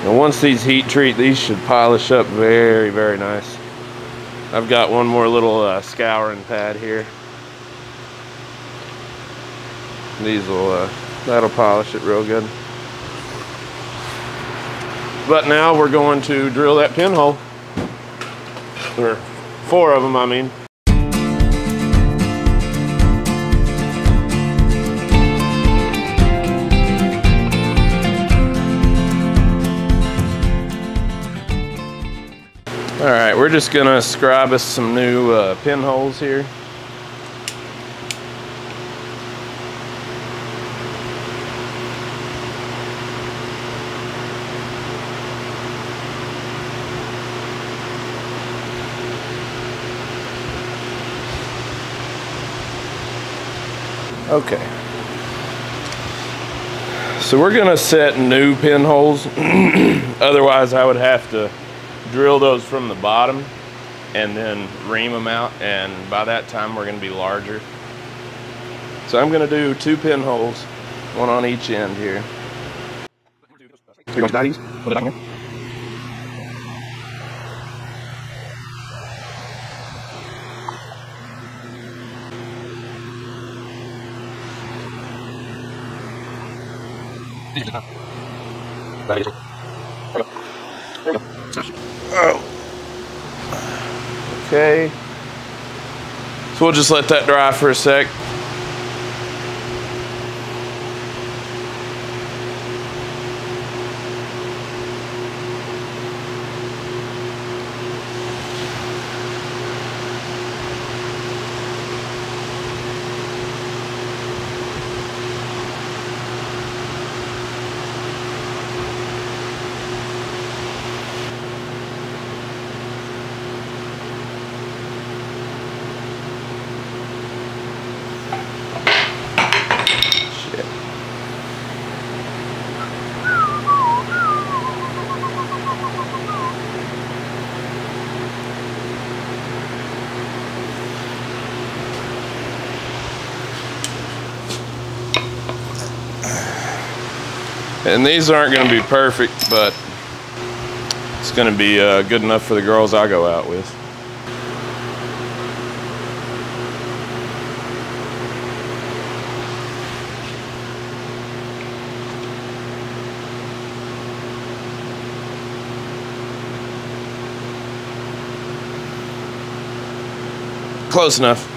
And once these heat treat, these should polish up very, very nice. I've got one more little scouring pad here. These will, that'll polish it real good. But now we're going to drill that pinhole. Or 4 of them, I mean. All right, we're just gonna scribe us some new pinholes here. Okay. So we're gonna set new pinholes. Otherwise I would have to drill those from the bottom and then ream them out, and by that time we're going to be larger. So I'm going to do 2 pinholes, one on each end here. You're going to dye these? Put it down here. Oh. Okay. So we'll just let that dry for a sec. And these aren't going to be perfect, but it's going to be good enough for the girls I go out with. Close enough.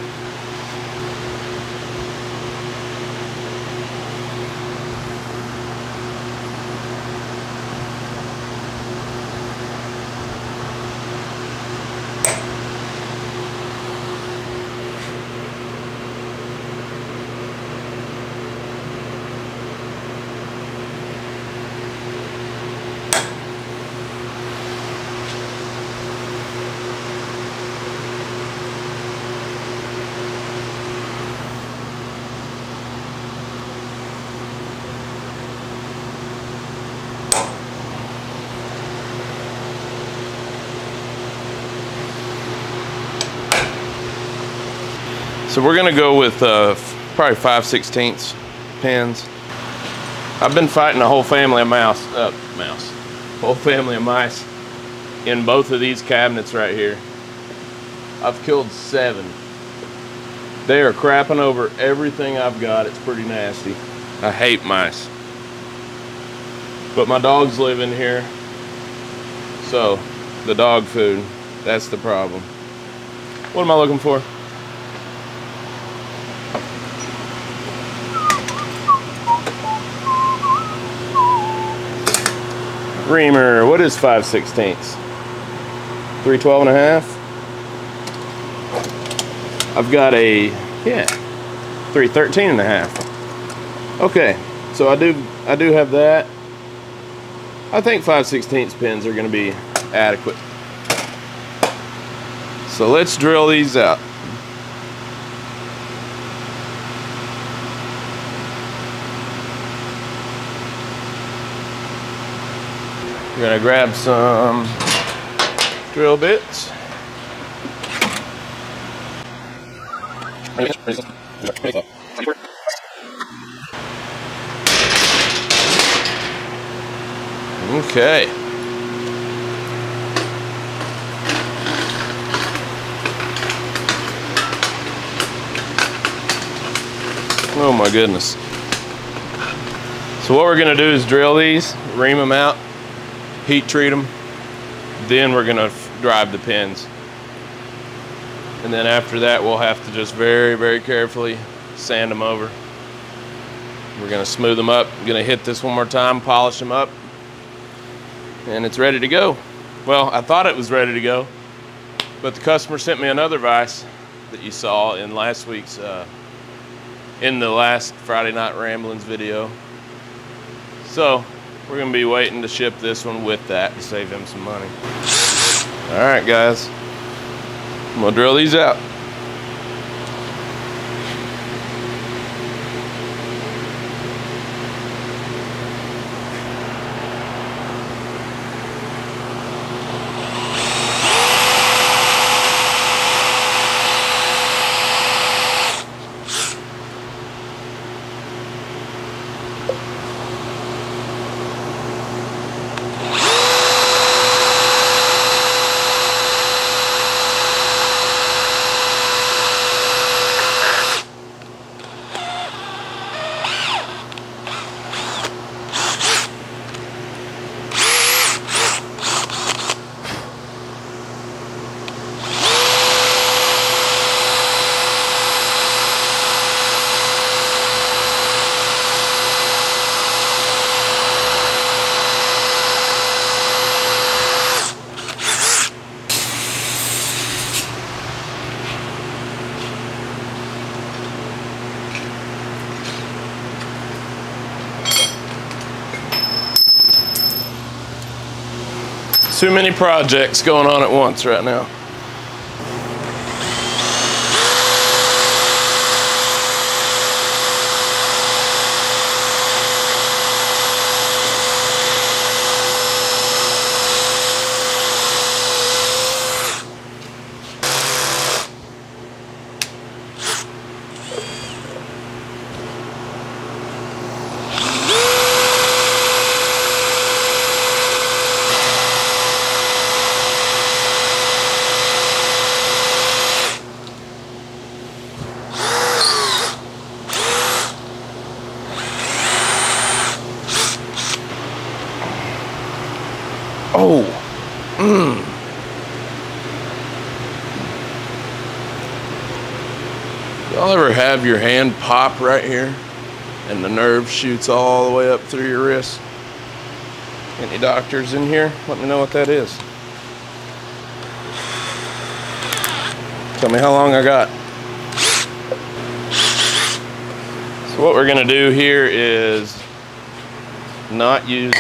So we're gonna go with probably 5/16 pins. I've been fighting a whole family of whole family of mice in both of these cabinets right here. I've killed 7. They are crapping over everything I've got. It's pretty nasty. I hate mice. But my dogs live in here, so the dog food, that's the problem. What am I looking for? Reamer, what is 5/16? 312.5. I've got a 313.5. Okay, so I do have that. I think 5/16 pins are going to be adequate. So let's drill these out. We're gonna grab some drill bits. Okay. Oh my goodness. So what we're gonna do is drill these, ream them out, heat treat them, then we're gonna drive the pins. And then after that, we'll have to just very, very carefully sand them over. We're gonna smooth them up. I'm gonna hit this one more time, polish them up, and it's ready to go. Well, I thought it was ready to go, but the customer sent me another vise that you saw in last week's, in the last Friday Night Ramblings video. So we're gonna be waiting to ship this one with that to save him some money. All right, guys, I'm gonna drill these out. Too many projects going on at once right now. Oh, Y'all ever have your hand pop right here and the nerve shoots all the way up through your wrist? Any doctors in here? Let me know what that is. Tell me how long I got. So what we're gonna do here is not use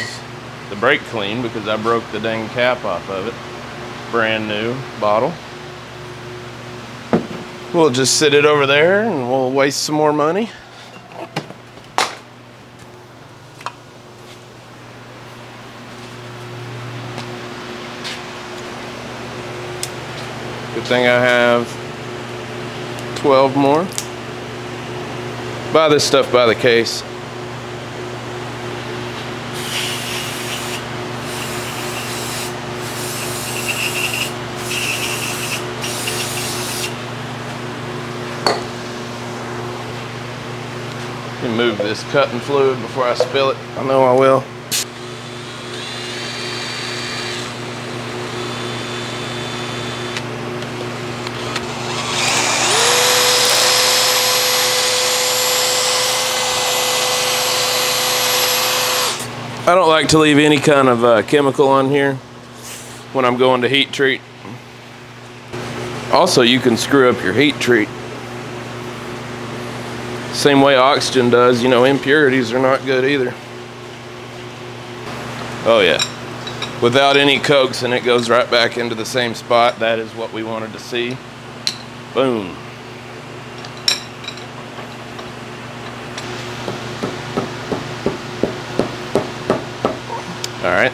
the brake clean because I broke the dang cap off of it. Brand new bottle. We'll just sit it over there and we'll waste some more money. Good thing I have 12 more. Buy this stuff by the case. Move this cutting fluid before I spill it. I know I will. I don't like to leave any kind of chemical on here when I'm going to heat treat. Also, you can screw up your heat treat. Same way oxygen does, you know, impurities are not good either. Oh yeah, without any coax and it goes right back into the same spot. That is what we wanted to see. Boom. All right.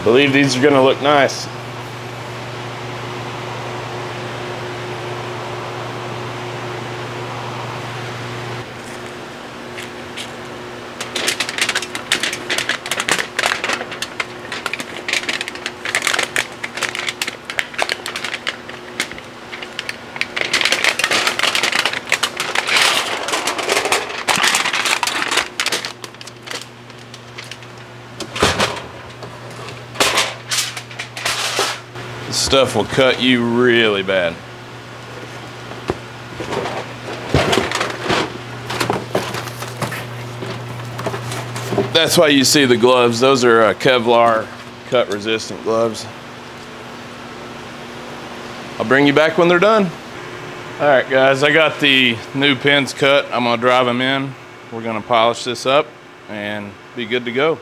believe these are gonna look nice. This stuff will cut you really bad. That's why you see the gloves. Those are Kevlar cut resistant gloves. I'll bring you back when they're done. All right guys, I got the new pins cut. I'm gonna drive them in. We're gonna polish this up and be good to go.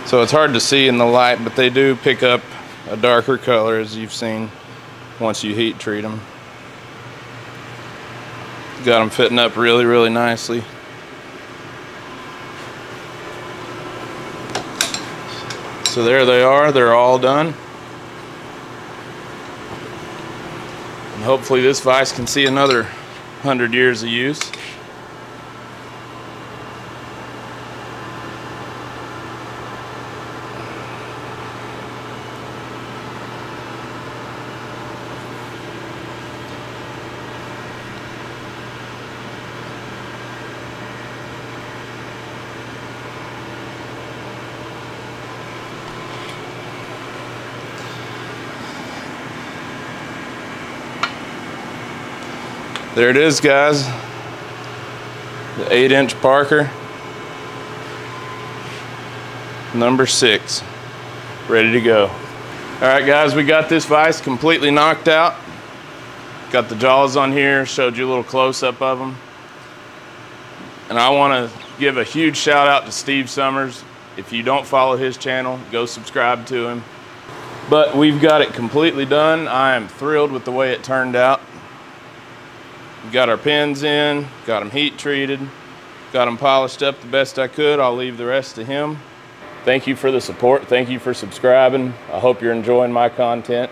So it's hard to see in the light, but they do pick up a darker color, as you've seen, once you heat treat them. Got them fitting up really, really nicely. So there they are, they're all done. And hopefully this vise can see another 100 years of use. There it is, guys. The 8-inch Parker. Number 6. Ready to go. Alright guys, we got this vise completely knocked out. Got the jaws on here, showed you a little close-up of them. And I want to give a huge shout out to Steve Summers. If you don't follow his channel, go subscribe to him. But we've got it completely done. I am thrilled with the way it turned out. We got our pins in, got them heat treated, got them polished up the best I could. I'll leave the rest to him. Thank you for the support. Thank you for subscribing. I hope you're enjoying my content.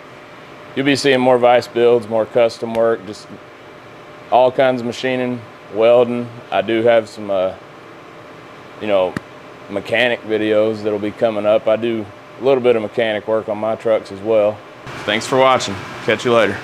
You'll be seeing more vise builds, more custom work, just all kinds of machining, welding. I do have some, mechanic videos that'll be coming up. I do a little bit of mechanic work on my trucks as well. Thanks for watching. Catch you later.